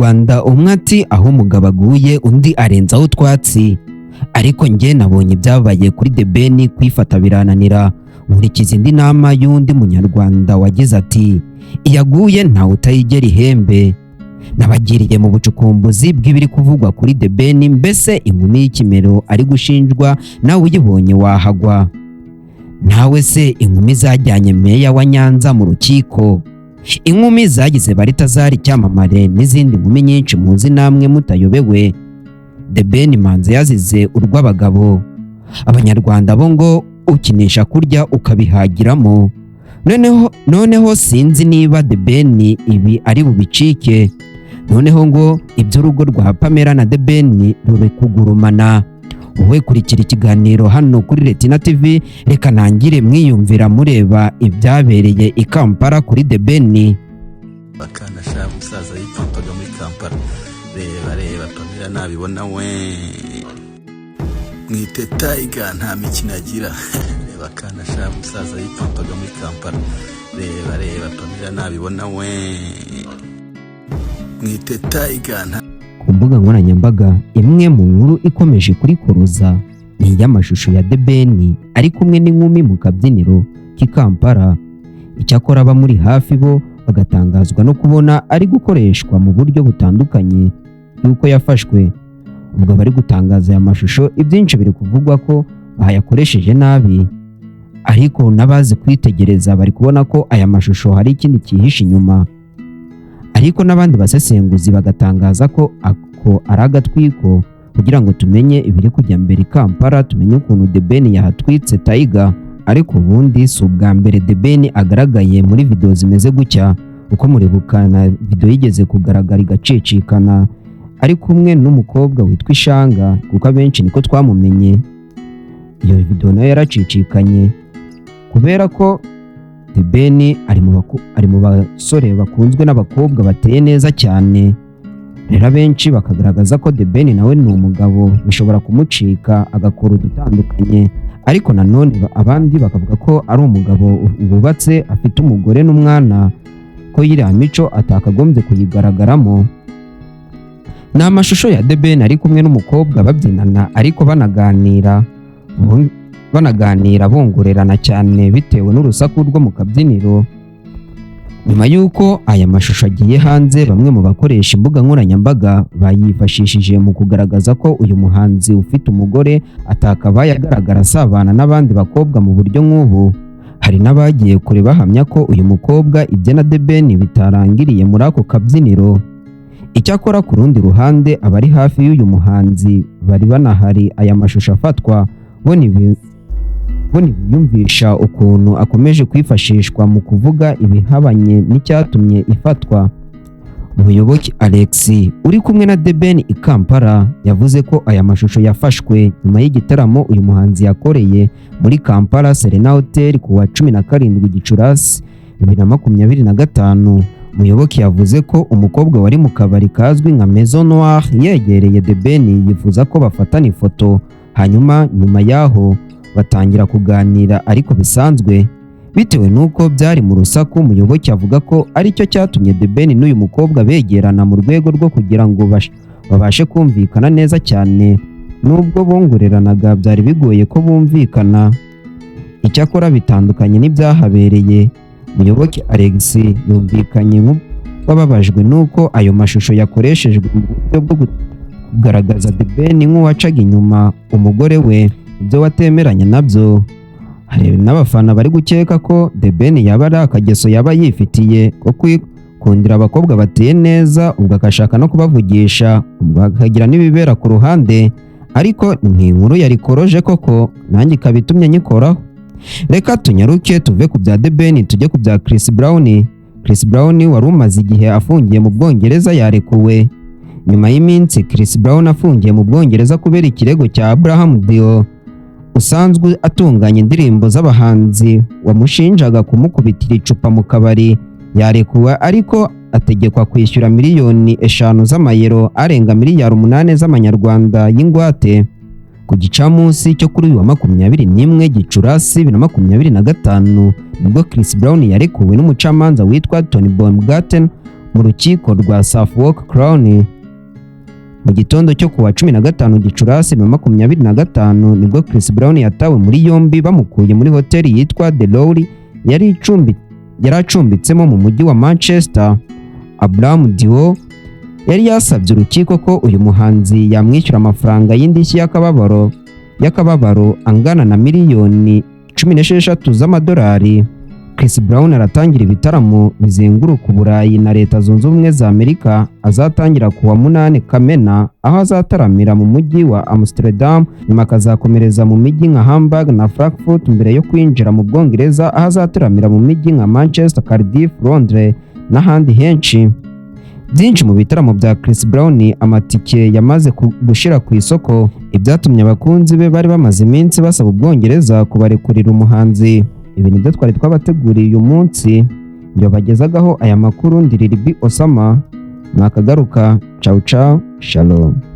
umunyarwanda umwe ati aho umugabo aguye undi arenzaho utwatsi. Ariko njye nabonye ibyabaye kuri The Ben kwifata birananira, nkurikiza indi nama y'undi munyarwanda wagize ati iyaguye ntawe utayigera ihembe. Nabagiriye mu bucukumbuzi bw'ibiri kuvugwa kuri The Ben, mbese inkumi y'ikimero ari gushinjwa nawe uyibonye wahagwa. Nawe se inkumi zajyanye meya wa Nyanza mu rukiko, inkumi zagize Baritazari Cyamamare n'izindi nkumi nyinshi muzi namwe mutayobewe. The Ben manze yazize urw'abagabo. Abanyarwanda bo ngo ukinisha kurya ukabihagiramo. Noneho sinzi niba The Ben ibi ari bubicike. Noneho ngo iby'urugo rwa Pamela na The Ben ruri kugurumana. Wowe kurikira ikiganiro hano kuri Retina TV, reka nangire mwiyumvira mureba ibyabereye i Kampala kuri The Ben. Bakana sha musaza yipampaga muri Kampala. Reba Pamela nabibona we. Mwite Tiger nta mikino agira. Reba kana sha musaza yipampaga muri Kampala. Reba Pamela nabibona we. Mwite Tiger nta. Ku mbuga nkoranyambaga imwe mu nkuru ikomeje kuri kuruza ni iy'amashusho ya The Ben ari kumwe n'inkumi mu kabyiniro k'i Kampala. Icyakora aba muri hafi bo bagatangazwa no kubona ari gukoreshwa mu buryo butandukanye yuko yafashwe. Ubwo bari gutangaza aya mashusho, ibyinshi biri kuvugwa ko bayakoresheje nabi, ariko n'abazi kwitegereza bari kubona ko aya mashusho hari ikindi cyihishe inyuma. Ariko n'abandi basesenguzi bagatangaza ko ako ari agatwiko kugira ngo tumenye ibiri kujya mbere i Kampala, tumenye ukuntu The Ben yahatwitse Tiger. Ariko ubundi si ubwa mbere The Ben agaragaye muri video zimeze gutya, uko muribukana video yigeze kugaragara igacicikana ari kumwe n'umukobwa witwa Ishanga, kuko abenshi niko twamumenye. Iyo video nayo yaracicikanye kubera ko The Ben ari mu basore bakunzwe n'abakobwa bateye neza cyane. Rero abenshi bakagaragaza ko The Ben nawe ni umugabo, bishobora kumucika agakora udutandukanye. Ariko nanone abandi bakavuga ko ari umugabo wubatse afite umugore n'umwana, ko yiriya mico atakagombye kuyigaragaramo. Ni amashusho ya The Ben ari kumwe n'umukobwa babyinana ariko banaganira bongorerana cyane bitewe n'urusaku rwo mu kabyiniro. Nyuma y'uko aya mashusho agiye hanze, bamwe mu bakoresha imbuga nkoranyambaga bayifashishije mu kugaragaza ko uyu muhanzi ufite umugore atakabaye agaragara asabana n'abandi bakobwa mu buryo nk'ubu. Hari n'abagiye kure bahamya ko uyu mukobwa ibye na The Ben bitarangiriye muri ako kabyiniro. Icyakora ku rundi ruhande abari hafi y'uyu muhanzi bari banahari aya mashusho afatwa, bo biyumvisha ukuntu akomeje kwifashishwa mu kuvuga ibihabanye n'icyatumye ifatwa. Umuyoboke Alex uri kumwe na The Ben i Kampala yavuze ko aya mashusho yafashwe nyuma y'igitaramo uyu muhanzi yakoreye muri Kampala Serena Hotel ku wa 17 Gicurasi 2025. Umuyoboke yavuze ko umukobwa wari mu kabari kazwi nka Maison Noire yegereye The Ben yifuza ko bafatana ifoto, hanyuma nyuma yaho batangira kuganira ariko bisanzwe. Bitewe nuko byari mu rusaku, umuyoboke avuga ko aricyo cyatumye The Ben n'uyu mukobwa begerana mu rwego rwo kugira ngo babashe kumvikana neza cyane. Nubwo bongoreranaga byari bigoye ko bumvikana. Icyakora bitandukanye n'ibyahabereye, umuyoboke Alex yumvikanye nk'uwababajwe nuko ayo mashusho yakoreshejwe mu buryo bwo kugaragaza The Ben nk'uwacaga inyuma umugore we, ibyo watemeranya nabyo. Hari n'abafana bari gukeka ko The Ben yaba ari akageso yaba yifitiye ko kwikundira abakobwa bateye neza, ubwo agashaka no kubavugisha, ubwo akagira n'ibibera ku ruhande. Ariko ni inkuru yari koroje koko, nanjye ikabitumye nyikoraho. Reka tunyaruke tuve ku bya The Ben tujye ku bya Chris Brown. Chris Brown wari umaze igihe afungiye mu Bwongereza yarekuwe. Nyuma y'iminsi Chris Brown afungiye mu Bwongereza kubera ikirego cya Abraham Dio usanzwe atunganya indirimbo z'abahanzi wamushinjaga kumukubitira icupa mu kabari, yarekuwe ariko ategekwa kwishyura miliyoni 5 z'amayero arenga miliyari 8 z'amanyarwanda y'ingwate. Ku gicamunsi cyo kuri uyu wa 21 Gicurasi 2025 nibwo Chris Brown yarekuwe n'umucamanza witwa Tony Baumgarten mu rukiko rwa Suffolk Crown mu gitondo cyo kuwa 15 Gicurasi 2025 nibwo Chris Brown yatawe muri yombi bamukuye muri hoteli yitwa The Lowry yari acumbitsemo mu mujyi wa Manchester. Abraham Dio yari yasabye urukiko ko uyu muhanzi yamwishyura amafaranga y'indishyi y'akababaro angana na miliyoni 16 z'amadolari. Chris Brown aratangira ibitaramo bizenguruka Uburayi na Leta Zunze Ubumwe za Amerika azatangira kuwa 8 Kamena aho azataramira mu mujyi wa Amsterdam, nyuma akazakomereza mu mijyi nka Hamburg na Frankfurt mbere yo kwinjira mu Bwongereza aho azataramira mu mijyi nka Manchester, Cardiff, Londres n'ahandi henshi. Byinshi mu bitaramo bya Chris Brown amatike yamaze gushira ku isoko, ibyatumye abakunzi be bari bamaze iminsi basaba Ubwongereza kubarekurira umuhanzi. Ibi nibyo twari twabateguriye uyu munsi, byo bagezagaho aya makuru. Ndi Lil B Osama, nakagaruka. Ciao ciao, shalom.